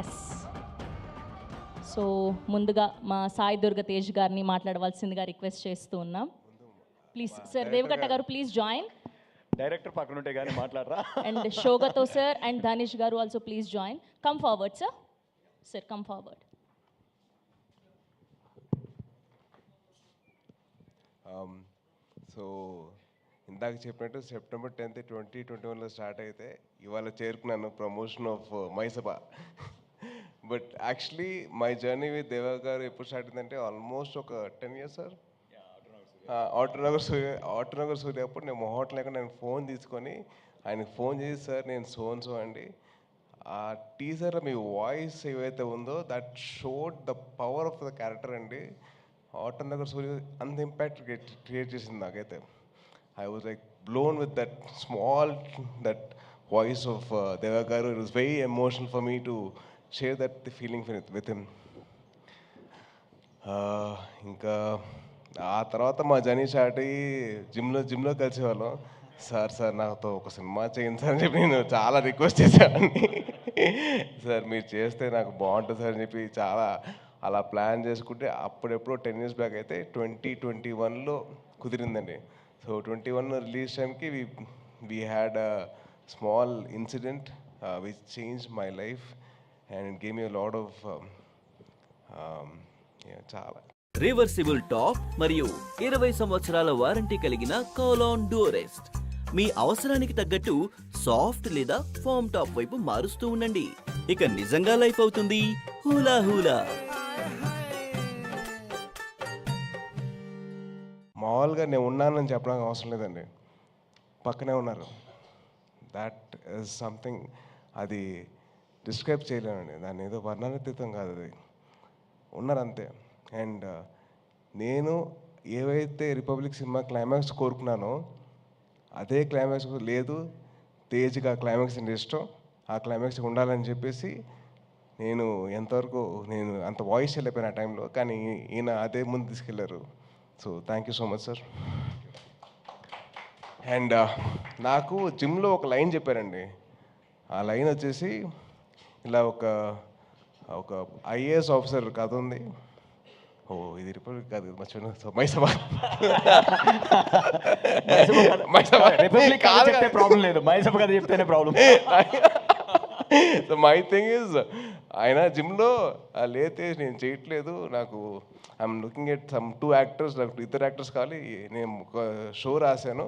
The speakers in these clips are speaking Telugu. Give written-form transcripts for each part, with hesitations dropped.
ఎస్. సో ముందుగా మా సాయి దుర్గ తేజ్ గారిని మాట్లాడవలసిందిగా రిక్వెస్ట్ చేస్తూ ఉన్నాం. ప్లీజ్ సార్, దేవగట్ట గారు ప్లీజ్ జాయిన్. డైరెక్టర్ పక్కన ఉంటే కానీ మాట్లాడరా. అండ్ షోగతో sir and Dhanish garu also please join. Come forward sir. Sir come forward. So ఇందాక చెప్పినట్టు సెప్టెంబర్ 10th 2021లో స్టార్ట్ అయితే ఇవాళ చేరుకున్నాను promotion of Mysabha. But actually my journey with Deva garu ఎప్పుడు స్టార్ట్ అయిందంటే ఆల్మోస్ట్ ఒక 10 years సార్. ఆటోనగర్ సూర్య అప్పుడు నేను మొహోట్ లేకుండా నేను ఫోన్ తీసుకొని ఆయనకు ఫోన్ చేసి, సార్ నేను సో అండి, ఆ టీజర్లో మీ వాయిస్ ఏవైతే ఉందో that showed the power of the character అండి. ఆటోనగర్ సూర్య అంత ఇంపాక్ట్ క్రియేట్ చేసింది నాకైతే. I was like blown with that small, that voice of Deva Garu. It was very emotional for me to share that the feeling with him. ఇంకా ఆ తర్వాత మా జర్నీ స్టార్ట్ అయ్యి జిమ్లో కలిసేవాళ్ళం. సార్ నాతో ఒక సినిమా చేయండి సార్ అని చెప్పి నేను చాలా రిక్వెస్ట్ చేశానండి. సార్ మీరు చేస్తే నాకు బాగుంటుంది సార్ అని చెప్పి చాలా అలా ప్లాన్ చేసుకుంటే అప్పుడెప్పుడో 10 years బ్యాక్ అయితే 2021లో కుదిరిందండి. సో 21 రిలీజ్ టైంకి we had a small incident which changed my life and it gave me a lot of చాలా రివర్సిబుల్ టాప్ మరియు 20 సంవత్సరాల వారంటీ కలిగిన కోలాన్ డ్యూరెస్ట్ మీ అవసరానికి తగ్గట్టు సాఫ్ట్ లేదా ఫామ్ టాప్ వైపు మారుస్తూ ఉండండి. ఇక నిజంగా లైఫ్ అవుతుంది హూలా హూలా. మామూలుగా నేను ఉన్నానని చెప్పడానికి అవసరం లేదండి, పక్కనే ఉన్నారు. దాట్ ఈజ్ సంథింగ్, అది డిస్క్రైబ్ చేయలేనండి. దాన్ని ఏదో వర్ణనాతీతం కాదు, అది ఉన్నారంతే. అండ్ నేను ఏవైతే రిపబ్లిక్ సినిమా క్లైమాక్స్ కోరుకున్నానో అదే క్లైమాక్స్ లేదు. తేజ్గా క్లైమాక్స్ అంటే ఇష్టం, ఆ క్లైమాక్స్ ఉండాలని చెప్పేసి నేను ఎంతవరకు నేను అంత వాయిస్ వెళ్ళిపోయాను ఆ టైంలో. కానీ ఈయన అదే ముందు తీసుకెళ్ళారు. So thank you so much sir. And నాకు జిమ్లో ఒక లైన్ చెప్పారండి. ఆ లైన్ వచ్చేసి ఇలా ఒక ఐఏఎస్ ఆఫీసర్ కథ ఉంది. ఓ ఇది రిపబ్లిక్ కాదు, మర్చిపోయినా. సో మైసభ రిపబ్లిక్ చెప్తే ప్రాబ్లం లేదు, మైసభ కథ చెప్తేనే problem. So my thing is, ఆయన జిమ్లో లేతే నేను చేయట్లేదు, నాకు I'm looking at some 2 actors, నాకు 2 యాక్టర్స్ కావాలి. నేను ఒక షో రాశాను,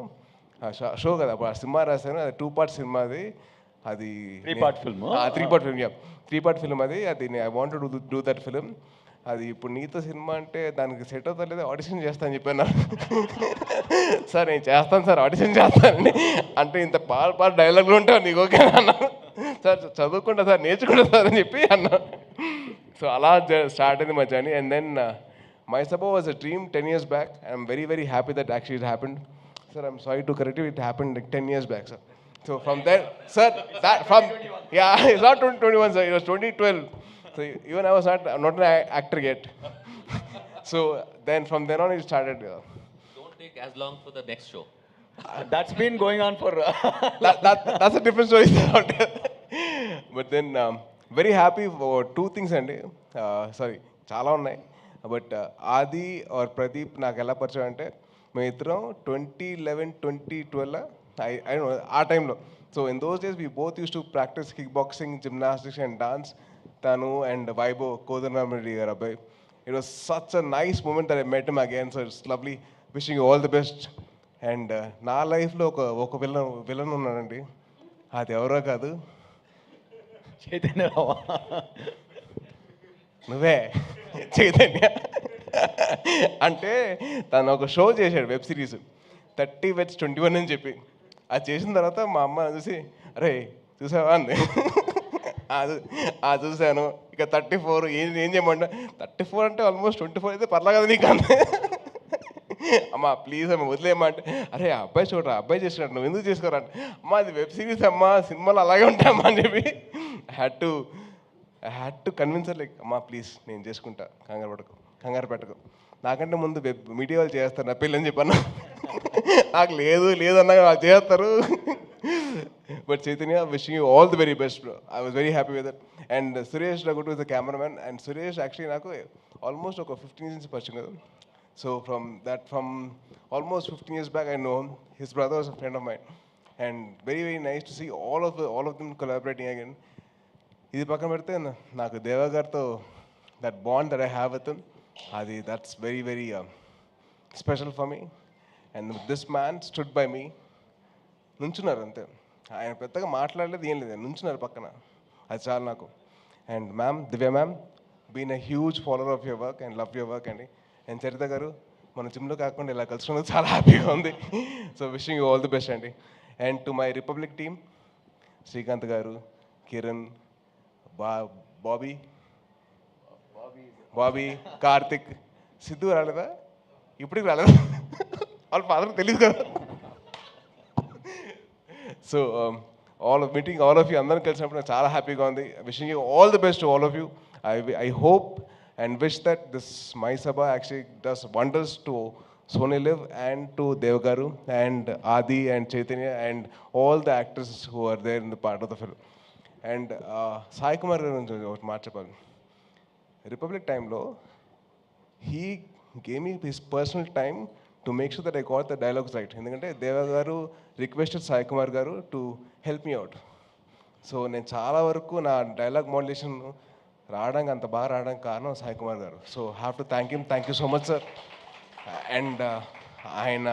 షో కదా అప్పుడు సినిమా రాశాను, అది 2 part సినిమా. అది 3 part film. 3 part film అది I want to do that film. అది ఇప్పుడు నీతో సినిమా అంటే దానికి సెట్ అవుతా లేదా, ఆడిషన్ చేస్తాను చెప్పాను. సార్ నేను చేస్తాను సార్, ఆడిషన్ చేస్తానండి అంటే ఇంత పాట డైలాగులు ఉంటావు నీకు ఓకే అన్నా. సార్ చదువుకుంటా సార్, నేర్చుకుంటా సార్ అని చెప్పి అన్నా. సో అలా స్టార్ట్ అయింది మా journey. And then Mysabha was a dream 10 years back. I'm very very happy that actually it happened. Sir, I'm sorry to correct you, it happened like 10 years back, sir. So from there, sir, it's not 2021, sir, it was 2012. So even I was not an actor yet. So then from then on it started. Don't take as long for the next show. That's been going on for that's a different story. But then very happy for 2 things అండి. సారీ చాలా ఉన్నాయి. బట్ ఆది ఆర్ ప్రదీప్ నాకు ఎలా పరిచయం అంటే, మేము ఇద్దరం 2011-2012 I don't know ఆ టైంలో. So in those days we both used to practise kick boxing, gymnastics and dance. తను అండ్ వైభవ్ కోదండరామిరెడ్డి గారు అబ్బాయి. It was such a nice moment that I met him again. So it's lovely, wishing you all the best. And నా లైఫ్లో ఒక విలన్ ఉన్నాడండి, అది ఎవరో కాదు, చైతన్య. నువ్వే చైతన్య. అంటే తను ఒక షో చేశాడు, వెబ్ సిరీస్ 30 Weds 21 అని చెప్పి. అది చేసిన తర్వాత మా అమ్మ చూసి, అరే చూసావా అంది. చూశాను. ఇక 34 ఏం చేయమంటా. 34 అంటే ఆల్మోస్ట్ 24 అయితే పర్లా కదా నీకు అంతే. అమ్మా ప్లీజ్ అమ్మ వదిలేయమంటే, అరే అబ్బాయి చూడరా, అబ్బాయి చేసినట్టు నువ్వు ఎందుకు చేసుకోరా అంటే, అమ్మ అది వెబ్ సిరీస్ అమ్మా, సినిమాలు అలాగే ఉంటాయమ్మా అని చెప్పి I had to convince like, అమ్మా ప్లీజ్ నేను చేసుకుంటా, కంగారు పెట్టకు. నాకంటే ముందు మీడియా వాళ్ళు చేస్తారు నా పెళ్ళి అని చెప్పాను. నాకు లేదు అన్నా వాళ్ళు చేస్తారు. But Chaitanya, wishing you all the very best, bro. I was very happy with it. And Suresh Ragutu is the cameraman. And Suresh actually నాకు almost ఒక 15 years పరిచయం కదా. So from almost 15 years back, I know him. His brother was a friend of mine. And very, very nice to see all of them collaborating again. ఇది పక్కన పెడితే నాకు దేవా గారితో that bond that I have with him, that's very, very special for me. And this man stood by me. నుంచున్నారు అంతే, ఆయన పెద్దగా మాట్లాడలేదు, ఏం లేదు, నుంచున్నారు పక్కన, అది చాలు నాకు. And ma'am, Divya ma'am, been a huge follower of your work and love your work అండి. అండ్ చరిత గారు, మన జిమ్లో కాకుండా ఇలా కలుసుకున్నది చాలా హ్యాపీగా ఉంది. So wishing you all the best అండి. And to my Republic team, Srikanth garu, Kiran, Bobby, Karthik, Siddhu రాలేదా, ఇప్పటికి రాలేదా, వాళ్ళ ఫాదర్ తెలియదు కదా. So meeting all of you అందరం కలిసినప్పుడు నాకు చాలా హ్యాపీగా ఉంది. Wishing you all the best to all of you. I hope and wish that this my సభ actually does wonders to Sony Live and to Dev Garu and Adi and Chaitanya and all the actors who are there in the part of the film. And Sai Kumar ఒకటి మాట చెప్పాలి. రిపబ్లిక్ టైంలో he gave me his personal time to make sure that I got the dialogues right. ఎందుకంటే దేవ గారు రిక్వెస్టెడ్ సాయి కుమార్ గారు to help me out. So నేను చాలా వరకు నా డైలాగ్ మోడ్యులేషన్ రావడానికి, అంత బాగా రావడానికి కారణం సాయి కుమార్ గారు. So have to thank you so much sir. And ఆయన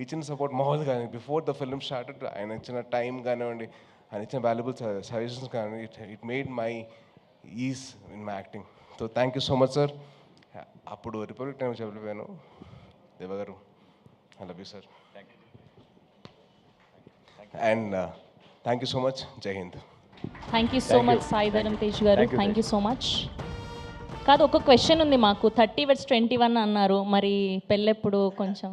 ఇచ్చిన సపోర్ట్ మామూలుగా బిఫోర్ ద ఫిల్మ్ స్టార్టెడ్ ఆయన ఇచ్చిన టైం కానివ్వండి, ఆయన ఇచ్చిన వాల్యుబుల్ సజెషన్స్ కానివ్వండి, it made my ease in my acting. So thank you so much sir. అప్పుడు రిపబ్లిక్ టైం చెప్పలేను, దేవగారు, I love you sir. And thank you so much. జై Hind. Thank you so much Sai Dharam Tej garu, thank you so much. కాదు, ఒక క్వశ్చన్ ఉంది మాకు. 30/21 అన్నారు, మరి పెళ్ళెప్పుడు కొంచెం